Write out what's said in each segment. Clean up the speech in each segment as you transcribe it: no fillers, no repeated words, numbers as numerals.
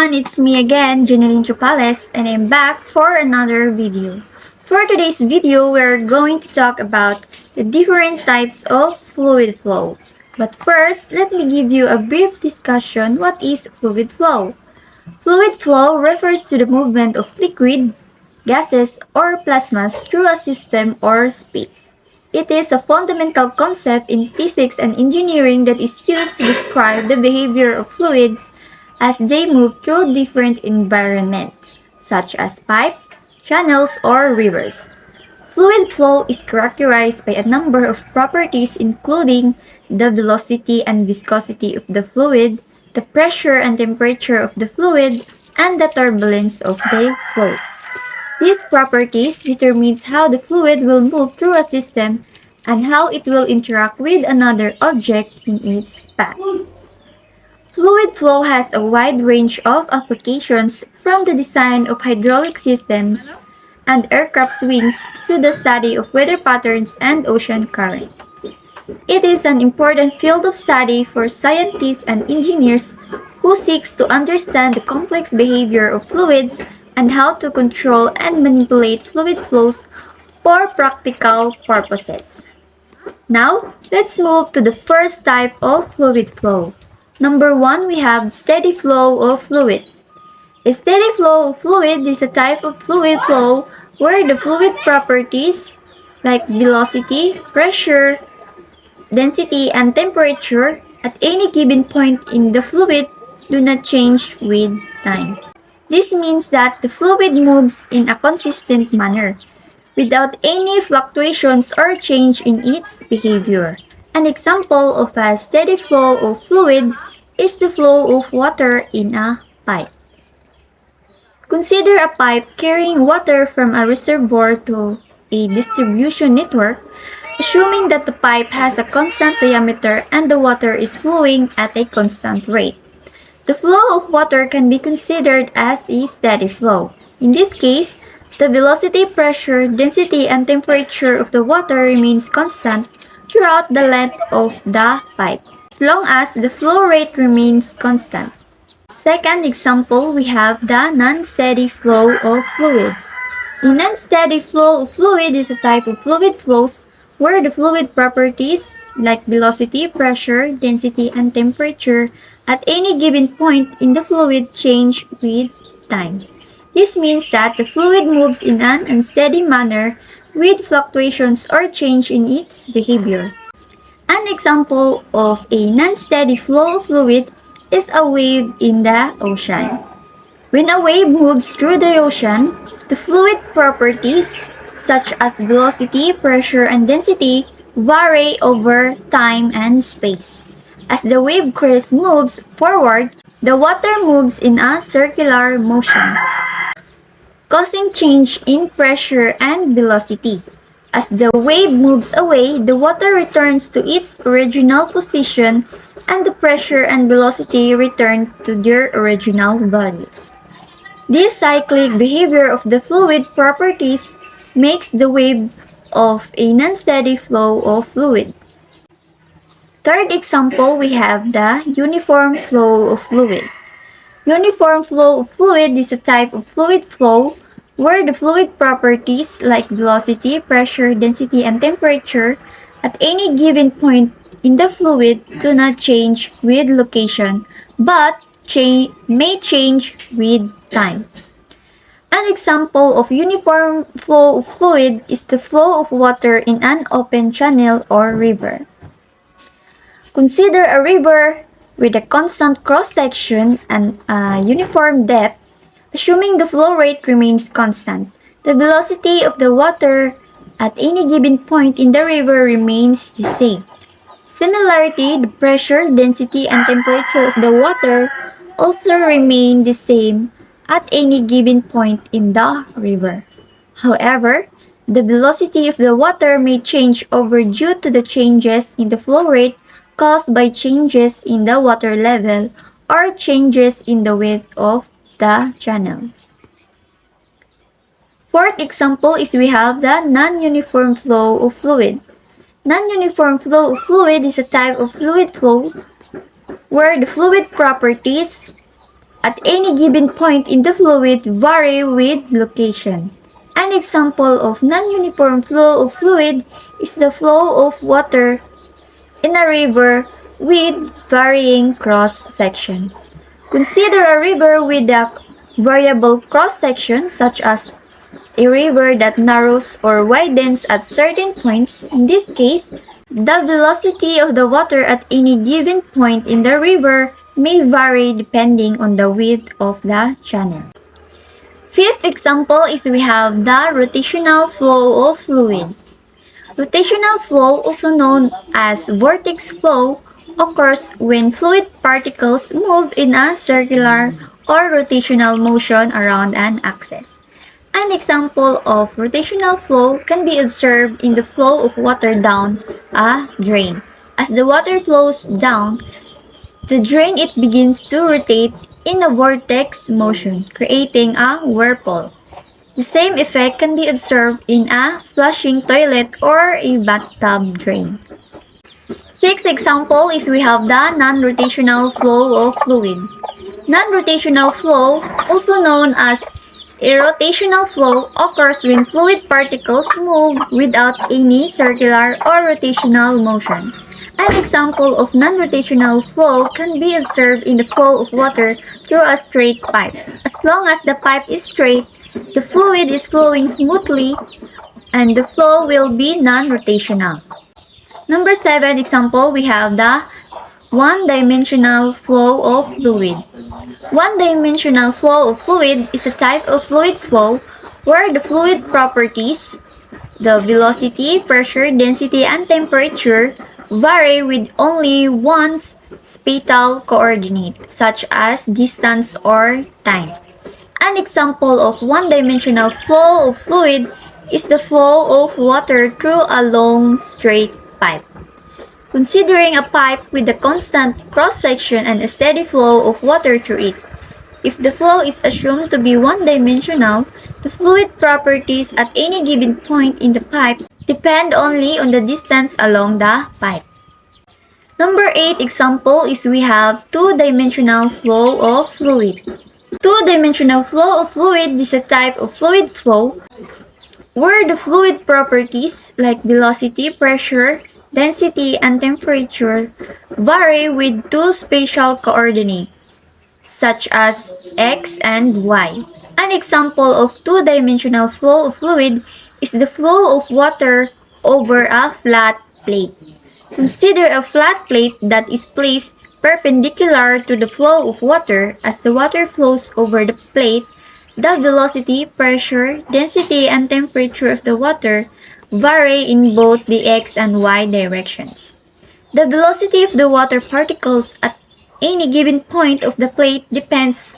everyone, it's me again, Janeline Chupales, and I'm back for another video. For today's video, we're going to talk about the different types of fluid flow. But first, let me give you a brief discussion what is fluid flow. Fluid flow refers to the movement of liquid, gases, or plasmas through a system or space. It is a fundamental concept in physics and engineering that is used to describe the behavior of fluids as they move through different environments, such as pipes, channels, or rivers. Fluid flow is characterized by a number of properties including the velocity and viscosity of the fluid, the pressure and temperature of the fluid, and the turbulence of the flow. These properties determine how the fluid will move through a system and how it will interact with another object in its path. Fluid flow has a wide range of applications from the design of hydraulic systems and aircraft wings to the study of weather patterns and ocean currents. It is an important field of study for scientists and engineers who seek to understand the complex behavior of fluids and how to control and manipulate fluid flows for practical purposes. Now, let's move to the first type of fluid flow. Number 1, we have steady flow of fluid. A steady flow of fluid is a type of fluid flow where the fluid properties like velocity, pressure, density, and temperature at any given point in the fluid do not change with time. This means that the fluid moves in a consistent manner, without any fluctuations or change in its behavior. An example of a steady flow of fluid is the flow of water in a pipe. Consider a pipe carrying water from a reservoir to a distribution network, assuming that the pipe has a constant diameter and the water is flowing at a constant rate. The flow of water can be considered as a steady flow. In this case, the velocity, pressure, density, and temperature of the water remains constant throughout the length of the pipe, as long as the flow rate remains constant. Second example, we have the non-steady flow of fluid. A non-steady flow of fluid is a type of fluid flows where the fluid properties like velocity, pressure, density, and temperature at any given point in the fluid change with time. This means that the fluid moves in an unsteady manner with fluctuations or change in its behavior. An example of a non-steady flow of fluid is a wave in the ocean. When a wave moves through the ocean, the fluid properties such as velocity, pressure, and density vary over time and space. As the wave crest moves forward, the water moves in a circular motion, causing change in pressure and velocity. As the wave moves away, the water returns to its original position and the pressure and velocity return to their original values. This cyclic behavior of the fluid properties makes the wave of a non-steady flow of fluid. Third example, we have the uniform flow of fluid. Uniform flow of fluid is a type of fluid flow where the fluid properties like velocity, pressure, density, and temperature at any given point in the fluid do not change with location, but may change with time. An example of uniform flow of fluid is the flow of water in an open channel or river. Consider a river with a constant cross-section and a uniform depth, assuming the flow rate remains constant. The velocity of the water at any given point in the river remains the same. Similarly, the pressure, density, and temperature of the water also remain the same at any given point in the river. However, the velocity of the water may change over due to the changes in the flow rate caused by changes in the water level or changes in the width of the channel. Fourth example is we have the non-uniform flow of fluid. Non-uniform flow of fluid is a type of fluid flow where the fluid properties at any given point in the fluid vary with location. An example of non-uniform flow of fluid is the flow of water in a river with varying cross-section. Consider a river with a variable cross-section such as a river that narrows or widens at certain points. In this case, the velocity of the water at any given point in the river may vary depending on the width of the channel. Fifth example is we have the rotational flow of fluid. Rotational flow, also known as vortex flow, occurs when fluid particles move in a circular or rotational motion around an axis. An example of rotational flow can be observed in the flow of water down a drain. As the water flows down the drain, it begins to rotate in a vortex motion, creating a whirlpool. The same effect can be observed in a flushing toilet or a bathtub drain. Sixth example is we have the non-rotational flow of fluid. Non-rotational flow, also known as irrotational flow, occurs when fluid particles move without any circular or rotational motion. An example of non-rotational flow can be observed in the flow of water through a straight pipe. As long as the pipe is straight, the fluid is flowing smoothly and the flow will be non-rotational. Number 7 example, we have the one-dimensional flow of fluid. One-dimensional flow of fluid is a type of fluid flow where the fluid properties, the velocity, pressure, density, and temperature vary with only one spatial coordinate, such as distance or time. An example of one-dimensional flow of fluid is the flow of water through a long straight pipe. Considering a pipe with a constant cross-section and a steady flow of water through it, if the flow is assumed to be one-dimensional, the fluid properties at any given point in the pipe depend only on the distance along the pipe. Number 8 example is we have two-dimensional flow of fluid. Two-dimensional flow of fluid is a type of fluid flow where the fluid properties like velocity, pressure, density, and temperature vary with two spatial coordinates such as x and y. An example of two-dimensional flow of fluid is the flow of water over a flat plate. Consider a flat plate that is placed perpendicular to the flow of water. As the water flows over the plate, the velocity, pressure, density, and temperature of the water vary in both the x and y directions. The velocity of the water particles at any given point of the plate depends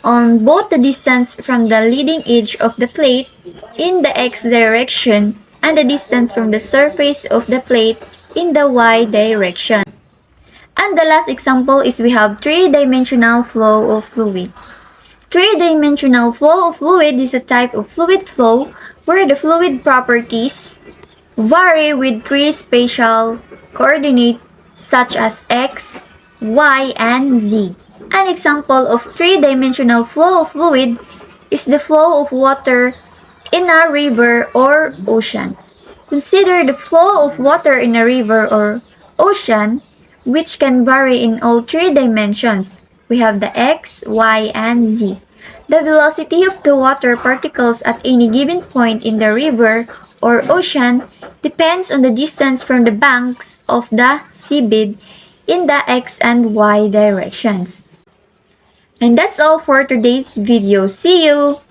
on both the distance from the leading edge of the plate in the x direction and the distance from the surface of the plate in the y direction. And the last example is we have three-dimensional flow of fluid. Three-dimensional flow of fluid is a type of fluid flow where the fluid properties vary with three spatial coordinates such as x, y, and z. An example of three-dimensional flow of fluid is the flow of water in a river or ocean. Consider the flow of water in a river or ocean, which can vary in all three dimensions. We have the x, y, and z. The velocity of the water particles at any given point in the river or ocean depends on the distance from the banks of the seabed in the x and y directions. And that's all for today's video. See you!